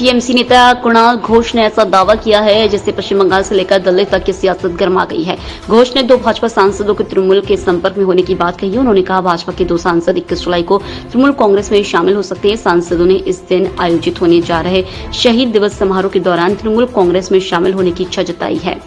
TMC नेता कुणाल घोष ने ऐसा दावा किया है जिससे पश्चिम बंगाल से लेकर दिल्ली तक की सियासत गर्मा गई है। घोष ने 2 भाजपा सांसदों के तृणमूल के संपर्क में होने की बात कही। उन्होंने कहा भाजपा के 2 सांसद 21 जुलाई को तृणमूल कांग्रेस में शामिल हो सकते हैं। सांसदों ने इस दिन आयोजित होने जा रहे शहीद दिवस समारोह के दौरान तृणमूल कांग्रेस में शामिल होने की इच्छा जताई है।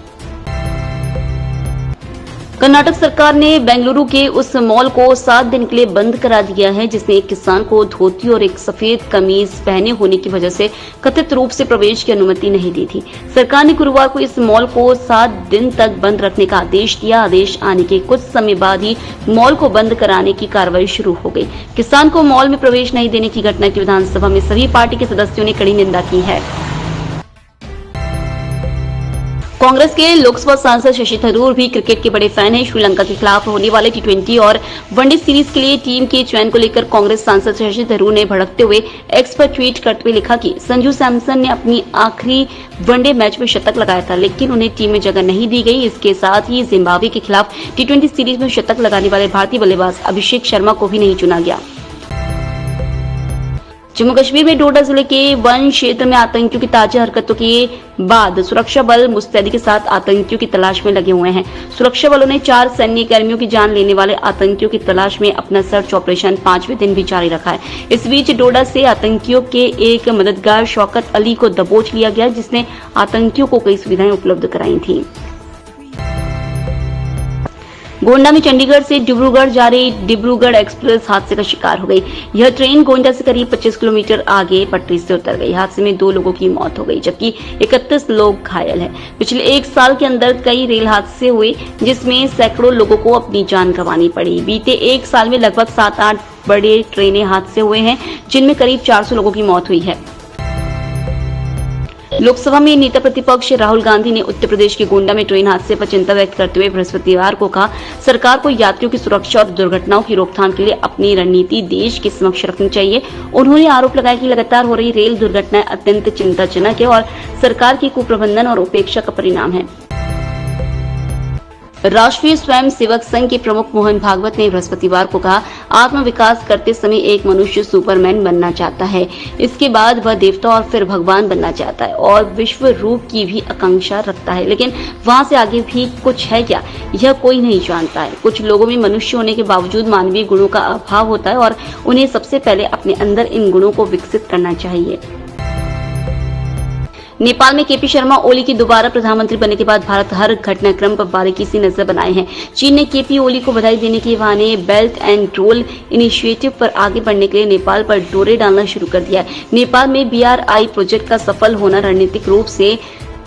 कर्नाटक सरकार ने बेंगलुरु के उस मॉल को 7 दिन के लिए बंद करा दिया है जिसने एक किसान को धोती और एक सफेद कमीज पहने होने की वजह से कथित रूप से प्रवेश की अनुमति नहीं दी थी। सरकार ने गुरुवार को इस मॉल को 7 दिन तक बंद रखने का आदेश दिया। आदेश आने के कुछ समय बाद ही मॉल को बंद कराने की कार्रवाई शुरू हो गई। किसान को मॉल में प्रवेश नहीं देने की घटना की विधानसभा में सभी पार्टी के सदस्यों ने कड़ी निंदा की है। कांग्रेस के लोकसभा सांसद शशि थरूर भी क्रिकेट के बड़े फैन हैं। श्रीलंका के खिलाफ होने वाले टी20 और वनडे सीरीज के लिए टीम के चयन को लेकर कांग्रेस सांसद शशि थरूर ने भड़कते हुए एक्स पर ट्वीट करते हुए लिखा कि संजू सैमसन ने अपनी आखिरी वनडे मैच में शतक लगाया था लेकिन उन्हें टीम में जगह नहीं दी गई। इसके साथ ही जिम्बाब्वे के खिलाफ टी20 सीरीज में शतक लगाने वाले भारतीय बल्लेबाज अभिषेक शर्मा को भी नहीं चुना गया। जम्मू कश्मीर में डोडा जिले के वन क्षेत्र में आतंकियों की ताजा हरकतों के बाद सुरक्षा बल मुस्तैदी के साथ आतंकियों की तलाश में लगे हुए हैं। सुरक्षा बलों ने 4 सैन्य कर्मियों की जान लेने वाले आतंकियों की तलाश में अपना सर्च ऑपरेशन 5वें दिन भी जारी रखा है। इस बीच डोडा से आतंकियों के एक मददगार शौकत अली को दबोच लिया गया जिसने आतंकियों को कई सुविधाएं उपलब्ध कराई थी। गोंडा में चंडीगढ़ से डिब्रूगढ़ जा रही डिब्रूगढ़ एक्सप्रेस हादसे का शिकार हो गई। यह ट्रेन गोंडा से करीब 25 किलोमीटर आगे पटरी से उतर गई। हादसे में 2 लोगों की मौत हो गई जबकि 31 लोग घायल हैं। पिछले 1 साल के अंदर कई रेल हादसे हुए जिसमें सैकड़ों लोगों को अपनी जान गंवानी पड़ी। बीते 1 साल में लगभग 7-8 बड़े ट्रेनें हादसे हुए हैं जिनमें करीब 400 लोगों की मौत हुई है। लोकसभा में नेता प्रतिपक्ष राहुल गांधी ने उत्तर प्रदेश के गोंडा में ट्रेन हादसे पर चिंता व्यक्त करते हुए बृहस्पतिवार को कहा सरकार को यात्रियों की सुरक्षा और दुर्घटनाओं की रोकथाम के लिए अपनी रणनीति देश के समक्ष रखनी चाहिए। उन्होंने आरोप लगाया कि लगातार हो रही रेल दुर्घटनाएं अत्यंत चिंताजनक है और सरकार की कुप्रबंधन और उपेक्षा का परिणाम है। राष्ट्रीय स्वयं सेवक संघ के प्रमुख मोहन भागवत ने बृहस्पतिवार को कहा आत्म विकास करते समय एक मनुष्य सुपरमैन बनना चाहता है, इसके बाद वह देवता और फिर भगवान बनना चाहता है और विश्व रूप की भी आकांक्षा रखता है, लेकिन वहां से आगे भी कुछ है क्या, यह कोई नहीं जानता है। कुछ लोगों में मनुष्य होने के बावजूद मानवीय गुणों का अभाव होता है और उन्हें सबसे पहले अपने अंदर इन गुणों को विकसित करना चाहिए। नेपाल में केपी शर्मा ओली की दोबारा प्रधानमंत्री बनने के बाद भारत हर घटनाक्रम पर बारीकी से नजर बनाए हैं। चीन ने केपी ओली को बधाई देने के बहाने बेल्ट एंड रोल इनिशिएटिव पर आगे बढ़ने के लिए नेपाल पर डोरे डालना शुरू कर दिया है। नेपाल में BRI प्रोजेक्ट का सफल होना रणनीतिक रूप से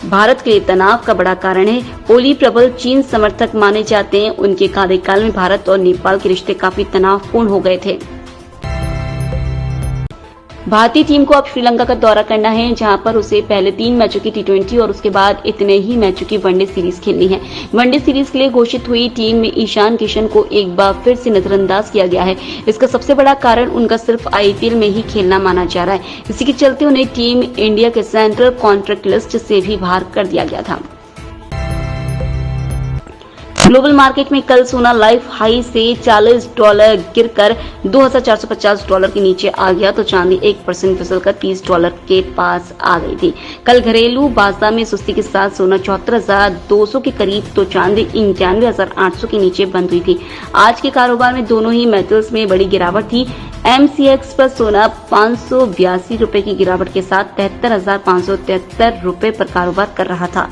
भारत के लिए तनाव का बड़ा कारण है। ओली प्रबल चीन समर्थक माने जाते हैं। उनके कार्यकाल में भारत और नेपाल के रिश्ते काफी तनावपूर्ण हो गए थे। भारतीय टीम को अब श्रीलंका का दौरा करना है जहां पर उसे पहले 3 मैचों की टी20 और उसके बाद इतने ही मैचों की वनडे सीरीज खेलनी है। वनडे सीरीज के लिए घोषित हुई टीम में ईशान किशन को एक बार फिर से नजरअंदाज किया गया है। इसका सबसे बड़ा कारण उनका सिर्फ IPL में ही खेलना माना जा रहा है। इसी के चलते उन्हें टीम इंडिया के सेंट्रल कॉन्ट्रैक्ट लिस्ट से भी बाहर कर दिया गया था। ग्लोबल मार्केट में कल सोना लाइफ हाई से $40 गिरकर $2,450 के नीचे आ गया तो चांदी 1% फिसलकर $30 के पास आ गई थी। कल घरेलू बाजार में सुस्ती के साथ सोना 74,200 के करीब तो चांदी 91,800 के नीचे बंद हुई थी। आज के कारोबार में दोनों ही मेटल्स में बड़ी गिरावट थी। MCX पर सोना 582 रुपए की गिरावट के साथ 73,573 रुपए पर कारोबार कर रहा था।